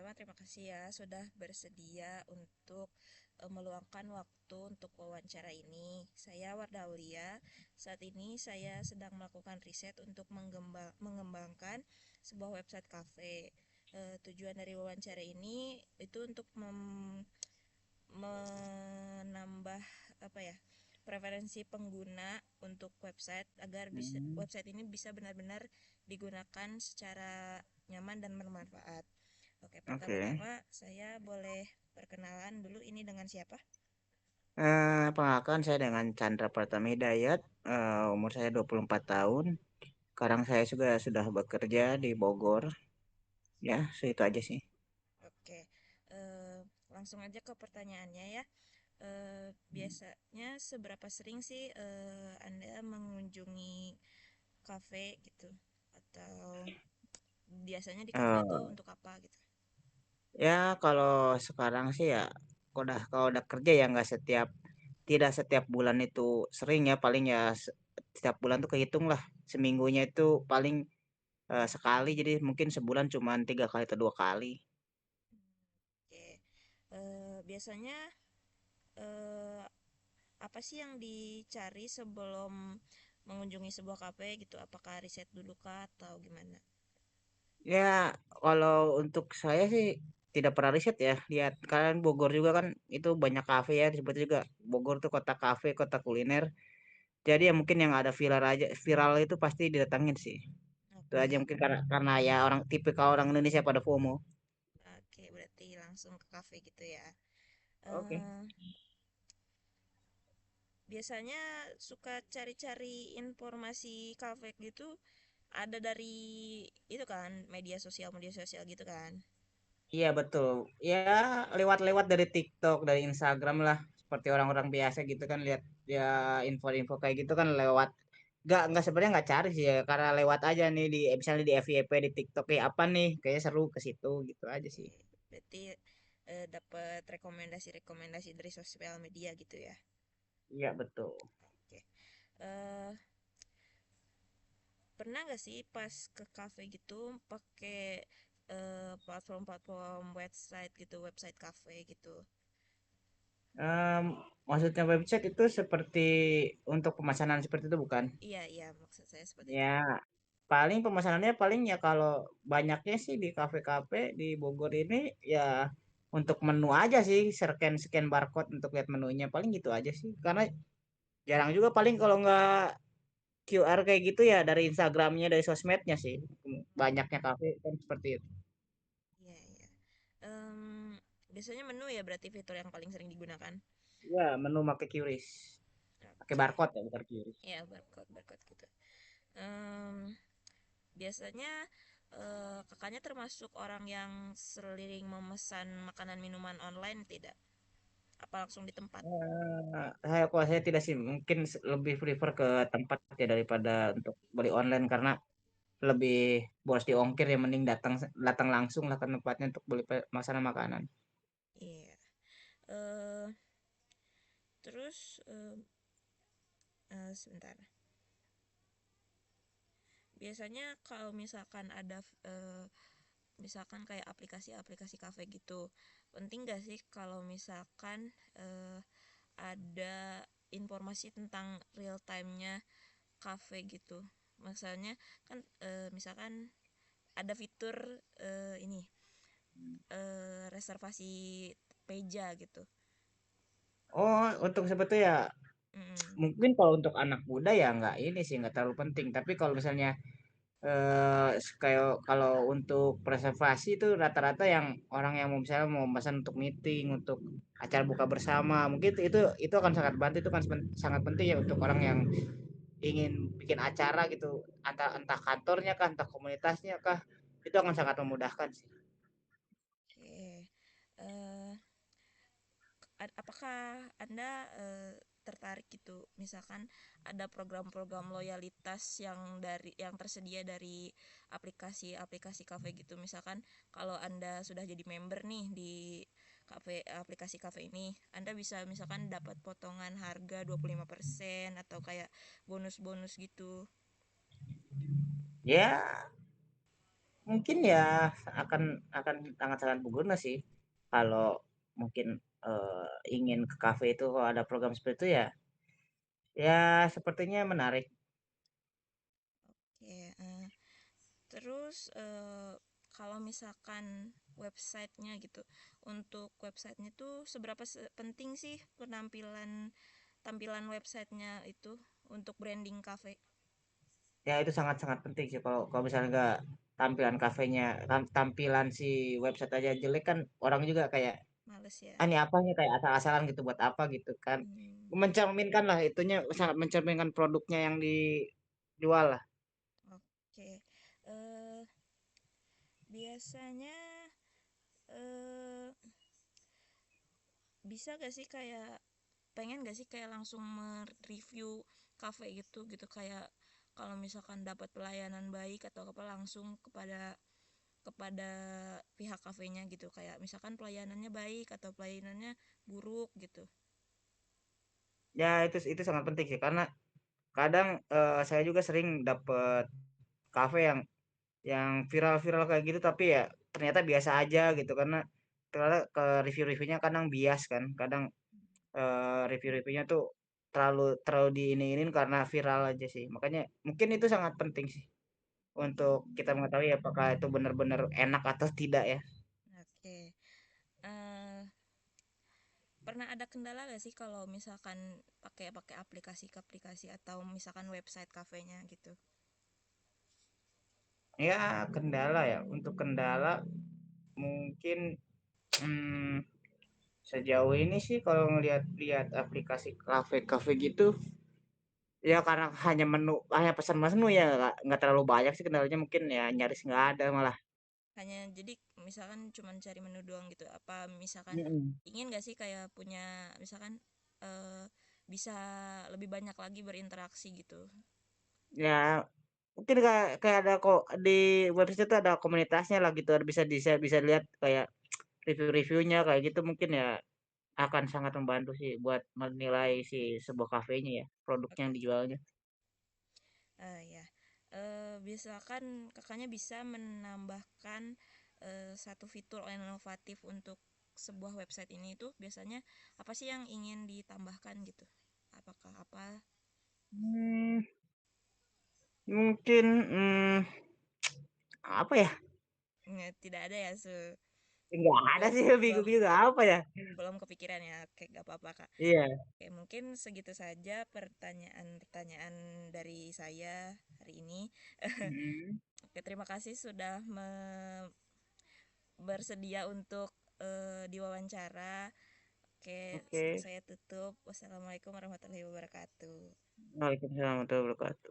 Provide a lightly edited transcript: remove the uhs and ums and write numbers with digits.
Pertama-tama terima kasih ya sudah bersedia untuk meluangkan waktu untuk wawancara ini. Saya Wardah Aulia. Saat ini saya sedang melakukan riset untuk mengembangkan sebuah website cafe. Tujuan dari wawancara ini itu untuk menambah apa ya, preferensi pengguna untuk website agar bisa Hmm, website ini bisa benar-benar digunakan secara nyaman dan bermanfaat. Oke, oke. pertama-tama saya boleh perkenalan dulu, ini dengan siapa? Perkenalkan saya dengan Chandra Pratama Hidayat. Umur saya 24 tahun. Sekarang saya juga sudah bekerja di Bogor. Ya, itu aja sih. Oke, langsung aja ke pertanyaannya ya. Biasanya seberapa sering sih Anda mengunjungi kafe gitu? Atau biasanya di kafe itu Eh, untuk apa gitu? ya kalau sekarang sih ya, kalau udah kerja ya nggak tidak setiap bulan itu sering ya. Paling ya setiap bulan tuh kehitung lah. Seminggunya itu paling sekali. Jadi mungkin sebulan cuma 3 kali atau 2 kali. Oke, biasanya eh, apa sih yang dicari sebelum mengunjungi sebuah kafe gitu? Apakah riset dulu kah atau gimana? Ya, kalau untuk saya sih tidak pernah riset ya. Lihat kalian Bogor juga kan itu banyak kafe ya disebut juga. Bogor tuh kota kafe, kota kuliner. Jadi ya mungkin yang ada viral itu pasti didatangin sih. Itu aja Oke, mungkin karena ya orang tipikal orang Indonesia pada FOMO. oke, berarti langsung ke kafe gitu ya. Oke. Eh, Biasanya suka cari-cari informasi kafe gitu, ada dari itu kan, media sosial gitu kan. Iya betul. Ya lewat-lewat dari TikTok, dari Instagram lah. Seperti orang-orang biasa gitu kan lihat ya info-info kayak gitu kan lewat. Nggak sebenarnya nggak cari sih ya karena lewat aja nih di misalnya di FYP di TikTok kayak apa nih kayaknya seru ke situ gitu aja sih. Oke, berarti dapat rekomendasi-rekomendasi dari sosial media gitu ya. Iya betul. Oke. eh Pernah nggak sih pas ke cafe gitu pakai platform-platform website gitu, website cafe gitu? Em, Maksudnya website itu seperti untuk pemesanan seperti itu bukan? Iya, iya, maksud saya seperti itu. Ya paling pemesanannya paling ya kalau banyaknya sih di kafe-kafe di Bogor ini ya untuk menu aja sih scan scan barcode untuk lihat menunya paling gitu aja sih karena jarang juga paling kalau nggak QR kayak gitu ya dari Instagramnya dari sosmednya sih banyaknya kafe kan seperti itu. Iya, iya. Biasanya menu ya berarti fitur yang paling sering digunakan. Ya menu pakai QRIS pakai Oke. barcode ya bukan QRIS. Ya, barcode, barcode gitu. Em, Biasanya kakaknya termasuk orang yang sering memesan makanan minuman online tidak? Apa langsung di tempat? Kalau saya tidak sih mungkin lebih prefer ke tempat ya daripada untuk beli online karena lebih boros di ongkir ya mending datang datang langsung lah ke tempatnya untuk beli makanan makanan. Iya. Eh, Terus sebentar. Biasanya kalau misalkan ada misalkan kayak aplikasi-aplikasi kafe gitu, penting gak sih kalau misalkan eh, ada informasi tentang real time-nya kafe gitu? Misalnya kan misalkan ada fitur ini reservasi meja gitu. Oh, untuk seperti ya Mm-mm. mungkin kalau untuk anak muda ya nggak ini sih nggak terlalu penting. Tapi kalau misalnya kayak kalau untuk reservasi itu rata-rata yang orang yang mau misalnya mau pesan untuk meeting, untuk acara buka bersama, mungkin itu akan sangat bantu itu kan sangat penting ya untuk orang yang ingin bikin acara gitu, entah entah kantornya kah, entah komunitasnya kah, itu akan sangat memudahkan sih. Oke. Eh, Apakah Anda tertarik gitu, misalkan ada program-program loyalitas yang tersedia dari aplikasi-aplikasi kafe gitu. Misalkan kalau Anda sudah jadi member nih di aplikasi kafe ini, Anda bisa misalkan dapat potongan harga 25% atau kayak bonus-bonus gitu. Ya mungkin ya akan sangat-sangat berguna sih kalau mungkin ingin ke kafe itu kalau ada program seperti itu ya ya sepertinya menarik. Oke, terus kalau misalkan websitenya gitu, untuk websitenya tuh seberapa penting sih tampilan websitenya itu untuk branding cafe? Ya itu sangat-sangat penting sih kalau kalau misalnya nggak tampilan kafenya tampilan si website aja jelek kan orang juga kayak Males ya. ah ini apa nih kayak asal-asalan gitu buat apa gitu kan Hmm, mencerminkan lah itunya sangat mencerminkan produknya yang dijual lah. oke. eh Biasanya eh bisa gak sih kayak pengen gak sih kayak langsung mereview cafe gitu gitu kayak kalau misalkan dapat pelayanan baik atau apa langsung kepada kepada pihak kafenya gitu kayak misalkan pelayanannya baik atau pelayanannya buruk gitu. Ya itu sangat penting sih karena kadang saya juga sering dapet kafe yang viral-viral kayak gitu tapi ya ternyata biasa aja gitu karena ternyata ke review-reviewnya kadang bias kan kadang review-reviewnya tuh terlalu terlalu diiniin karena viral aja sih makanya mungkin itu sangat penting sih untuk kita mengetahui apakah itu benar-benar enak atau tidak ya. Oke. eh Pernah ada kendala gak sih kalau misalkan pakai pakai aplikasi atau misalkan website kafenya gitu? Ya kendala ya untuk kendala mungkin hmm, sejauh ini sih kalau ngelihat-lihat aplikasi kafe-kafe gitu ya karena hanya pesan menu ya nggak terlalu banyak sih kendalanya mungkin ya nyaris nggak ada malah. Hanya jadi misalkan cuman cari menu doang gitu apa misalkan Mm-mm. ingin gak sih kayak punya misalkan eh bisa lebih banyak lagi berinteraksi gitu. Ya mungkin kayak kayak ada kok di website itu ada komunitasnya lah gitu bisa bisa bisa lihat kayak review-reviewnya kayak gitu mungkin ya akan sangat membantu sih buat menilai si sebuah kafenya ya produk yang dijualnya. Ya misalkan kakaknya bisa menambahkan satu fitur inovatif untuk sebuah website ini itu biasanya apa sih yang ingin ditambahkan gitu, apakah apa? Hmm, mungkin apa ya? Nggak, tidak ada ya Nggak ada belum sih belum bingung juga apa ya? belum kepikiran ya, oke gak apa-apa kak. Iya. Oke, mungkin segitu saja pertanyaan-pertanyaan dari saya hari ini. Mhm. Oke, terima kasih sudah bersedia untuk diwawancara. Oke, Oke. saya tutup. Wassalamualaikum warahmatullahi wabarakatuh. Waalaikumsalam warahmatullahi wabarakatuh.